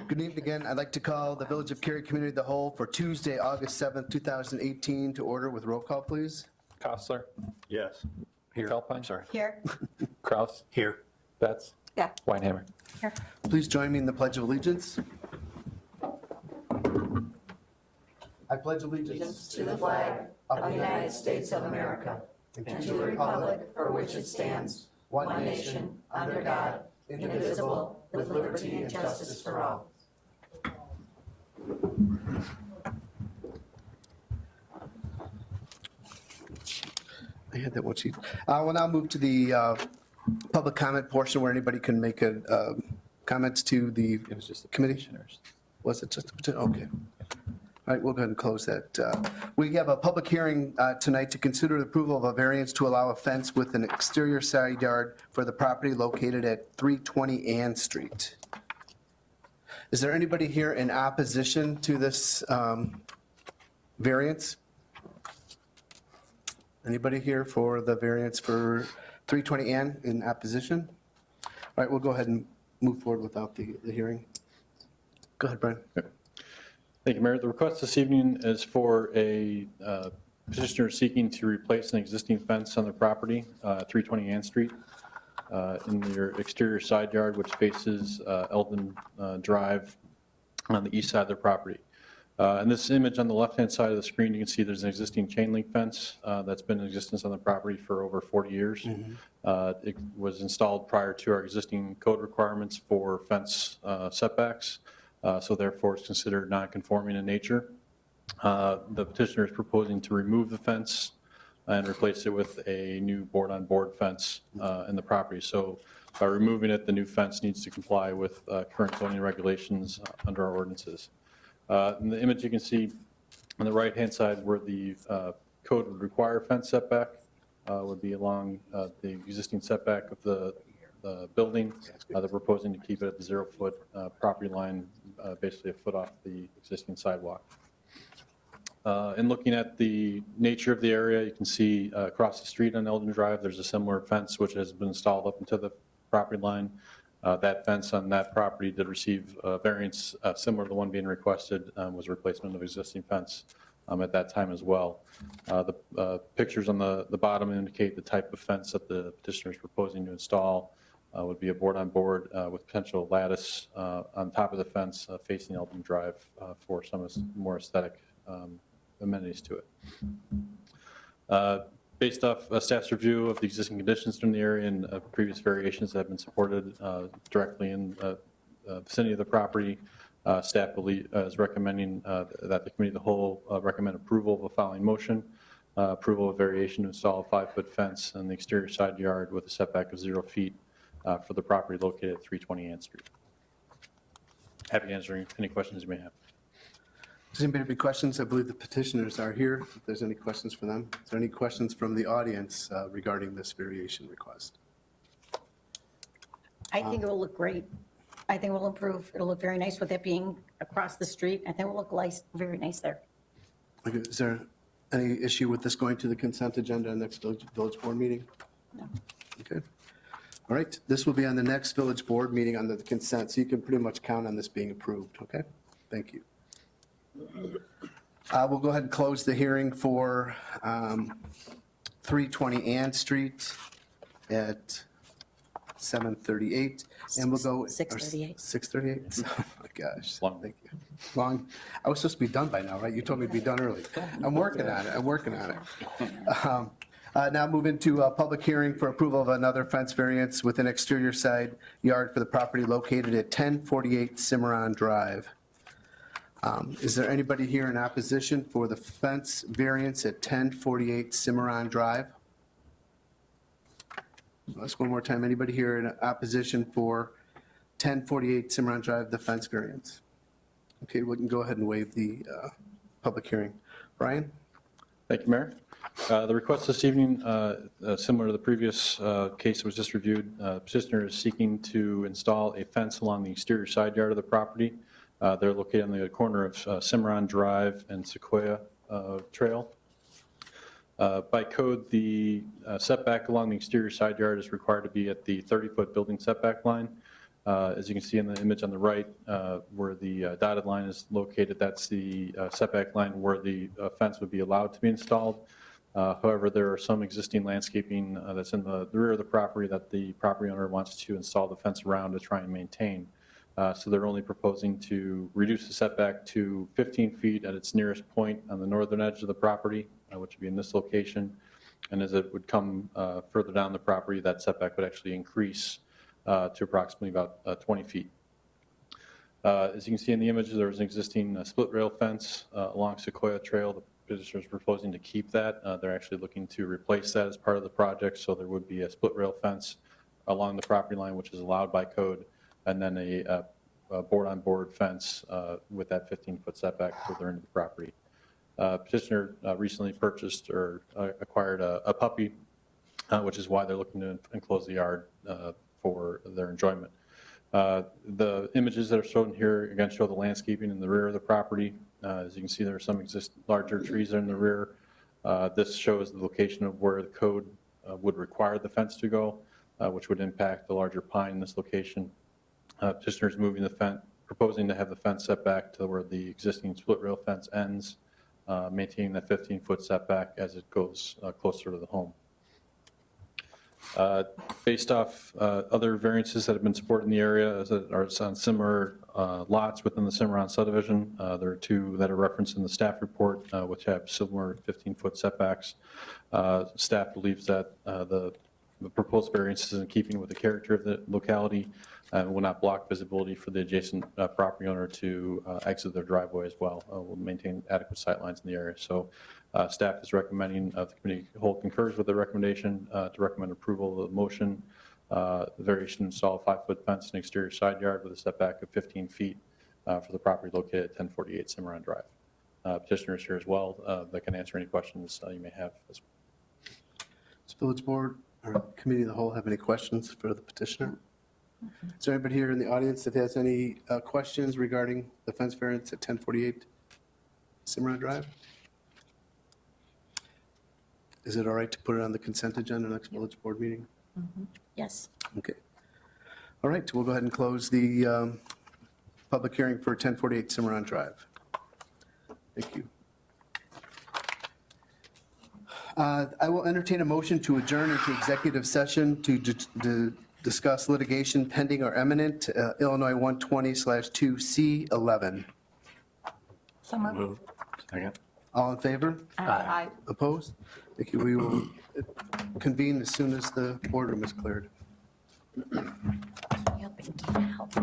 Good evening again. I'd like to call the Village of Cary Community of the Whole for Tuesday, August 7th, 2018 to order with roll call, please. Kostler. Yes. Here. Kalpine. I'm sorry. Here. Kraus. Here. Betts. Yeah. Weinhammer. Here. Please join me in the Pledge of Allegiance. I pledge allegiance To the flag of the United States of America and to the republic for which it stands, one nation, under God, indivisible, with liberty and justice for all. I had that one sheet. We'll now move to the public comment portion where anybody can make comments to the It was just the committee. commissioners. Was it just a petition? Okay. All right, we'll go ahead and close that. We have a public hearing tonight to consider the approval of a variance to allow a fence with an exterior side yard for the property located at 320 Ann Street. Is there anybody here in opposition to this variance? Anybody here for the variance for 320 Ann in opposition? All right, we'll go ahead and move forward without the hearing. Go ahead, Brian. Thank you, Mayor. The request this evening is for a petitioner seeking to replace an existing fence on the property, 320 Ann Street, in their exterior side yard, which faces Eldon Drive on the east side of their property. In this image on the left-hand side of the screen, you can see there's an existing chain link fence that's been in existence on the property for over 40 years. It was installed prior to our existing code requirements for fence setbacks. So therefore it's considered non-conforming in nature. The petitioner is proposing to remove the fence and replace it with a new board-on-board fence in the property. So by removing it, the new fence needs to comply with current zoning regulations under our ordinances. In the image you can see on the right-hand side where the code would require fence setback would be along the existing setback of the building. They're proposing to keep it at the 0-foot property line, basically a foot off the existing sidewalk. In looking at the nature of the area, you can see across the street on Eldon Drive, there's a similar fence which has been installed up into the property line. That fence on that property did receive a variance similar to the one being requested, was a replacement of existing fence at that time as well. The pictures on the bottom indicate the type of fence that the petitioner is proposing to install. Would be a board-on-board with potential lattice on top of the fence facing Eldon Drive for some more aesthetic amenities to it. Based off a staff's review of the existing conditions in the area and previous variations that have been supported directly in the vicinity of the property, staff is recommending that the committee of the whole recommend approval of the following motion. Approval of variation to install a 5-foot fence in the exterior side yard with a setback of 0 feet for the property located at 320 Ann Street. Happy to answer any questions you may have. Does anybody have any questions? I believe the petitioners are here. If there's any questions for them. Is there any questions from the audience regarding this variation request? I think it will look great. I think it will improve. It'll look very nice with it being across the street. I think it will look very nice there. Okay, is there any issue with this going to the consent agenda next village board meeting? No. Okay. All right, this will be on the next village board meeting under the consent, so you can pretty much count on this being approved, okay? Thank you. We'll go ahead and close the hearing for 320 Ann Street at 7:38, and we'll go. 6:38. 6:38? Oh my gosh. Long. Thank you. Long. I was supposed to be done by now, right? You told me to be done early. I'm working on it. I'm working on it. Now move into a public hearing for approval of another fence variance with an exterior side yard for the property located at 1048 Cimarron Drive. Is there anybody here in opposition for the fence variance at 1048 Cimarron Drive? I'll ask one more time. Anybody here in opposition for 1048 Cimarron Drive, the fence variance? Okay, we can go ahead and waive the public hearing. Brian? Thank you, Mayor. The request this evening, similar to the previous case that was just reviewed, petitioner is seeking to install a fence along the exterior side yard of the property. They're located on the corner of Cimarron Drive and Sequoia Trail. By code, the setback along the exterior side yard is required to be at the 30-foot building setback line. As you can see in the image on the right, where the dotted line is located, that's the setback line where the fence would be allowed to be installed. However, there are some existing landscaping that's in the rear of the property that the property owner wants to install the fence around to try and maintain. So they're only proposing to reduce the setback to 15 feet at its nearest point on the northern edge of the property, which would be in this location. And as it would come further down the property, that setback would actually increase to approximately about 20 feet. As you can see in the image, there's an existing split rail fence along Sequoia Trail. The petitioner is proposing to keep that. They're actually looking to replace that as part of the project, so there would be a split rail fence along the property line, which is allowed by code, and then a board-on-board fence with that 15-foot setback further into the property. Petitioner recently purchased or acquired a puppy, which is why they're looking to enclose the yard for their enjoyment. The images that are shown here, again, show the landscaping in the rear of the property. As you can see, there are some larger trees in the rear. This shows the location of where the code would require the fence to go, which would impact the larger pine in this location. Petitioner is moving the fence, proposing to have the fence set back to where the existing split rail fence ends, maintaining that 15-foot setback as it goes closer to the home. Based off other variances that have been supported in the area that are on similar lots within the Cimarron subdivision, there are two that are referenced in the staff report, which have similar 15-foot setbacks. Staff believes that the proposed variance is in keeping with the character of the locality and will not block visibility for the adjacent property owner to exit their driveway as well. Will maintain adequate sightlines in the area. So staff is recommending, the committee whole concurs with the recommendation to recommend approval of the motion. The variation install a 5-foot fence and exterior side yard with a setback of 15 feet for the property located at 1048 Cimarron Drive. Petitioner is here as well that can answer any questions you may have. Does village board or committee of the whole have any questions for the petitioner? Is there anybody here in the audience that has any questions regarding the fence variance at 1048 Cimarron Drive? Is it all right to put it on the consent agenda next village board meeting? Yes. Okay. All right, we'll go ahead and close the public hearing for 1048 Cimarron Drive. Thank you. I will entertain a motion to adjourn into executive session to discuss litigation pending or imminent, Illinois 120/2C11. So moved. Second. All in favor? Aye. Opposed? Thank you. We will convene as soon as the boardroom is cleared. Helping keep help.